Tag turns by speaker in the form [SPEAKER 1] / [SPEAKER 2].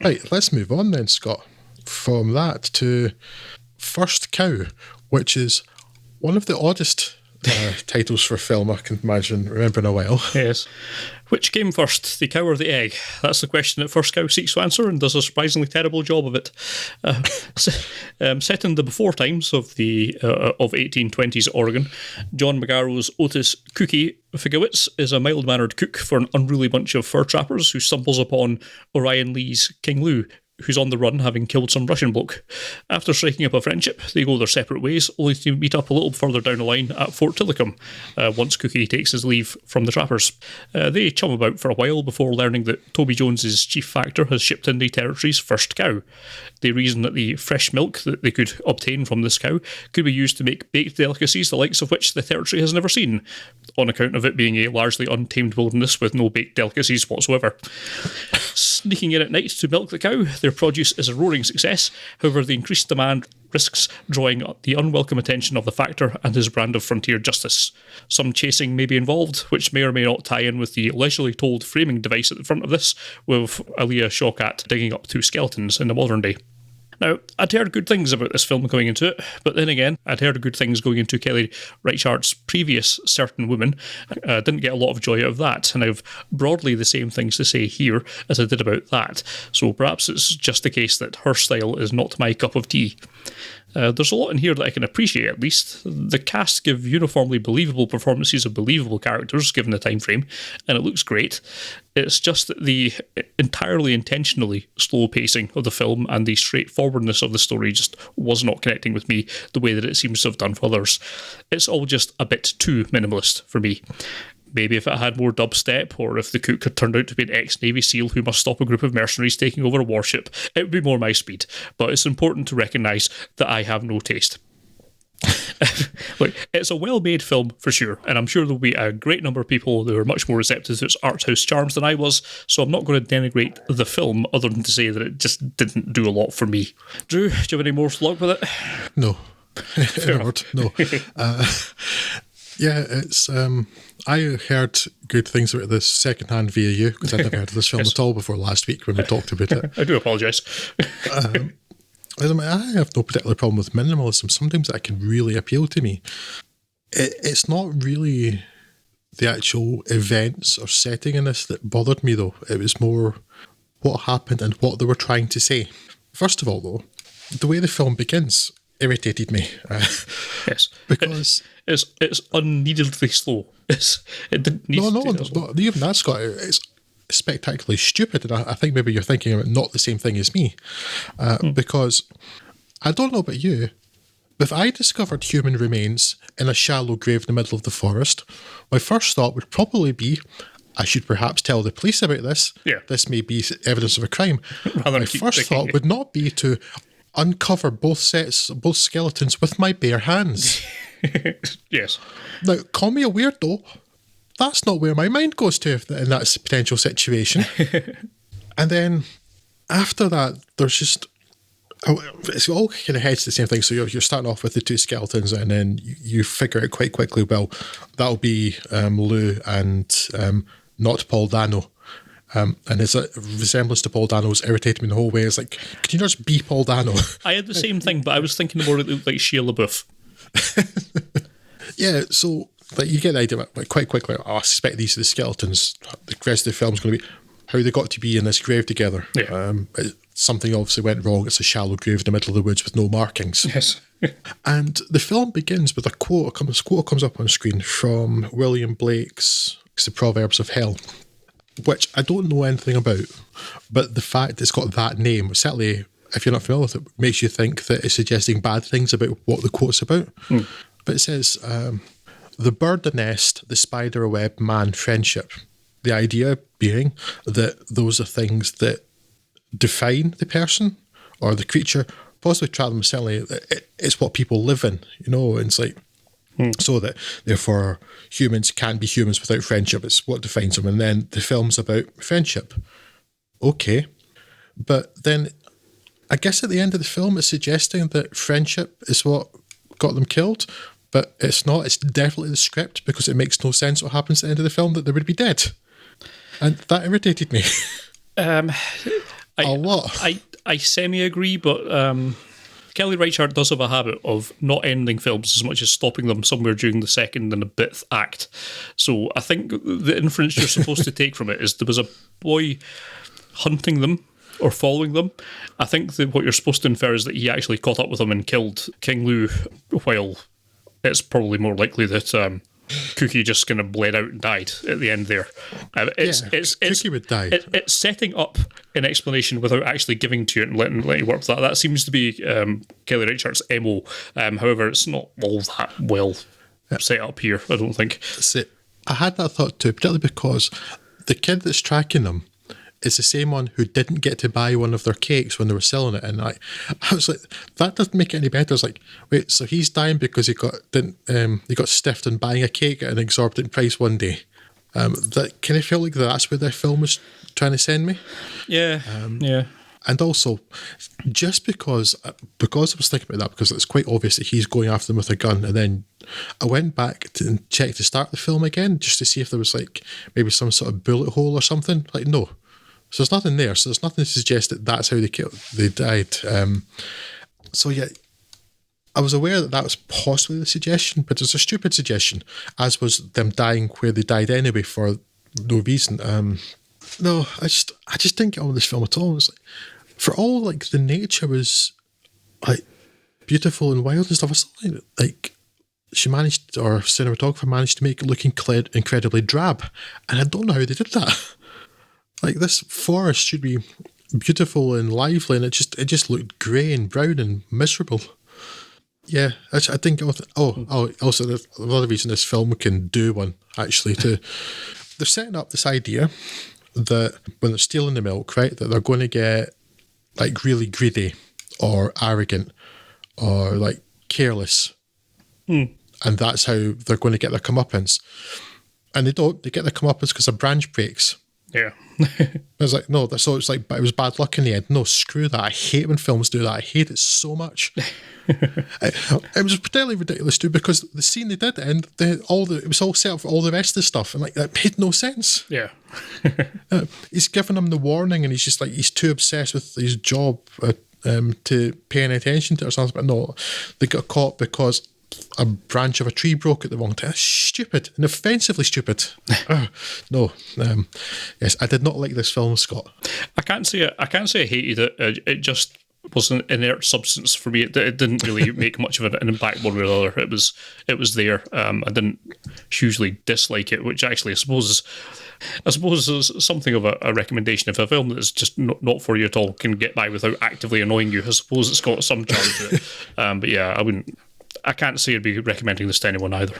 [SPEAKER 1] Right, let's move on then, Scott, from that to First Cow, which is one of the oddest titles for a film I can imagine remembering a while.
[SPEAKER 2] Yes. Which came first, the cow or the egg? That's the question that First Cow seeks to answer and does a surprisingly terrible job of it. Set in the before times of the 1820s Oregon, John McGarrow's Otis Cookie Figowitz is a mild-mannered cook for an unruly bunch of fur trappers who stumbles upon Orion Lee's King Lou, who's on the run having killed some Russian bloke. After striking up a friendship, they go their separate ways, only to meet up a little further down the line at Fort Tillicum, once Cookie takes his leave from the trappers. They chum about for a while before learning that Toby Jones's chief factor has shipped in the territory's first cow. They reason that the fresh milk that they could obtain from this cow could be used to make baked delicacies the likes of which the territory has never seen, on account of it being a largely untamed wilderness with no baked delicacies whatsoever. Sneaking in at night to milk the cow, their produce is a roaring success. However, the increased demand risks drawing the unwelcome attention of the factor and his brand of frontier justice. Some chasing may be involved, which may or may not tie in with the leisurely told framing device at the front of this, with Alia Shawkat digging up two skeletons in the modern day. Now, I'd heard good things about this film going into it, but then again, I'd heard good things going into Kelly Reichardt's previous Certain Woman. Didn't get a lot of joy out of that, and I've broadly the same things to say here as I did about that, so perhaps it's just the case that her style is not my cup of tea. There's a lot in here that I can appreciate, at least. The cast give uniformly believable performances of believable characters, given the time frame, and it looks great. It's just that the entirely intentionally slow pacing of the film and the straightforwardness of the story just was not connecting with me the way that it seems to have done for others. It's all just a bit too minimalist for me. Maybe if it had more dubstep, or if the cook had turned out to be an ex-Navy SEAL who must stop a group of mercenaries taking over a warship, it would be more my speed. But it's important to recognise that I have no taste. Look, it's a well-made film for sure, and I'm sure there'll be a great number of people who are much more receptive to its art house charms than I was, so I'm not going to denigrate the film other than to say that it just didn't do a lot for me. Drew, do you have any more luck with it?
[SPEAKER 1] No. No. Yeah, it's... I heard good things about this secondhand via you, because I'd never heard of this film
[SPEAKER 2] Yes.
[SPEAKER 1] at all before last week when we talked about it.
[SPEAKER 2] I do apologise.
[SPEAKER 1] I have no particular problem with minimalism. Sometimes that can really appeal to me. It's not really the actual events or setting in this that bothered me, though. It was more what happened and what they were trying to say. First of all, though, the way the film begins irritated me.
[SPEAKER 2] Yes.
[SPEAKER 1] Because...
[SPEAKER 2] It's unneededly slow. It didn't need
[SPEAKER 1] No, even that, Scott, it's spectacularly stupid, and I think maybe you're thinking about not the same thing as me, because I don't know about you, but if I discovered human remains in a shallow grave in the middle of the forest, my first thought would probably be, I should perhaps tell the police about this.
[SPEAKER 2] Yeah.
[SPEAKER 1] This may be evidence of a crime. My first thought would not be to uncover both skeletons with my bare hands.
[SPEAKER 2] Yes.
[SPEAKER 1] Now, call me a weirdo. That's not where my mind goes to in that potential situation. And then after that, there's just... it's all kind of heads to the same thing. So you're starting off with the two skeletons, and then you figure out quite quickly, well, that'll be Lou and not Paul Dano. And his resemblance to Paul Dano was irritating me the whole way. It's like, can you just be Paul Dano?
[SPEAKER 2] I had the same thing, but I was thinking more it looked like Shia LaBeouf.
[SPEAKER 1] Yeah, so like you get the idea, like quite quickly, I suspect these are the skeletons. The rest of the film's going to be how they got to be in this grave together.
[SPEAKER 2] Yeah.
[SPEAKER 1] Something obviously went wrong. It's a shallow grave in the middle of the woods with no markings.
[SPEAKER 2] Yes.
[SPEAKER 1] And the film begins with a quote. This quote comes up on screen from William Blake's The Proverbs of Hell, which I don't know anything about, but the fact it's got that name, certainly, if you're not familiar with it, makes you think that it's suggesting bad things about what the quote's about. But it says, the bird, the nest, the spider, a web, man, friendship. The idea being that those are things that define the person or the creature, possibly try them, certainly it's what people live in, and it's like, so that therefore humans can't be humans without friendship. It's what defines them. And then the film's about friendship. Okay. But then I guess at the end of the film it's suggesting that friendship is what got them killed, but it's not. It's definitely the script, because it makes no sense what happens at the end of the film, that they would be dead. And that irritated me. A lot.
[SPEAKER 2] I semi-agree, but Kelly Reichardt does have a habit of not ending films as much as stopping them somewhere during the second and a bit act. So I think the inference you're supposed to take from it is there was a boy hunting them or following them. I think that what you're supposed to infer is that he actually caught up with them and killed King Lu, while it's probably more likely that Cookie just kind of bled out and died at the end there.
[SPEAKER 1] Cookie would die.
[SPEAKER 2] It's setting up an explanation without actually giving to you and letting you work with that. That seems to be Kelly Reichart's MO. However, it's not all that well set up here, I don't think.
[SPEAKER 1] See, I had that thought too, particularly because the kid that's tracking them is the same one who didn't get to buy one of their cakes when they were selling it. And I was like, that doesn't make it any better. I was like, wait, so he's dying because he got stiffed on buying a cake at an exorbitant price one day. That kind of felt like that's where the film was trying to send me.
[SPEAKER 2] Yeah, yeah.
[SPEAKER 1] And also, just because I was thinking about that, because it's quite obvious that he's going after them with a gun, and then I went back and checked to start the film again just to see if there was like maybe some sort of bullet hole or something. Like, no. So there's nothing there. So there's nothing to suggest that that's how they died. So yeah, I was aware that was possibly the suggestion, but it's a stupid suggestion, as was them dying where they died anyway for no reason. No, I just didn't get on with this film at all. It was like, for all like the nature was like beautiful and wild and stuff, I saw like she managed, or cinematographer managed to make it look incredibly drab, and I don't know how they did that. Like, this forest should be beautiful and lively, and it just looked grey and brown and miserable. Yeah, I didn't get with it. Also, there's another reason this film can do one, actually, too. They're setting up this idea that when they're stealing the milk, right, that they're going to get, like, really greedy or arrogant or, like, careless. And that's how they're going to get their comeuppance. And they don't. They get their comeuppance because a branch breaks.
[SPEAKER 2] Yeah.
[SPEAKER 1] I was like, no, so it's like, but it was bad luck in the end. No, screw that. I hate when films do that. I hate it so much. It was particularly ridiculous too, because the scene they did end, it was all set up for all the rest of the stuff, and like that made no sense.
[SPEAKER 2] Yeah.
[SPEAKER 1] He's giving them the warning, and he's just like, he's too obsessed with his job to pay any attention to it or something. But no, they got caught because a branch of a tree broke at the wrong time. That's stupid and offensively stupid. No. Yes, I did not like this film, Scott.
[SPEAKER 2] I can't say I hated it. It just was an inert substance for me. It didn't really make much of an impact one way or the other. It was there. I didn't hugely dislike it, which actually I suppose is something of a recommendation. If a film that's just not for you at all can get by without actively annoying you, I suppose it's got some charm to it. But yeah, I can't say I'd be recommending this to anyone either.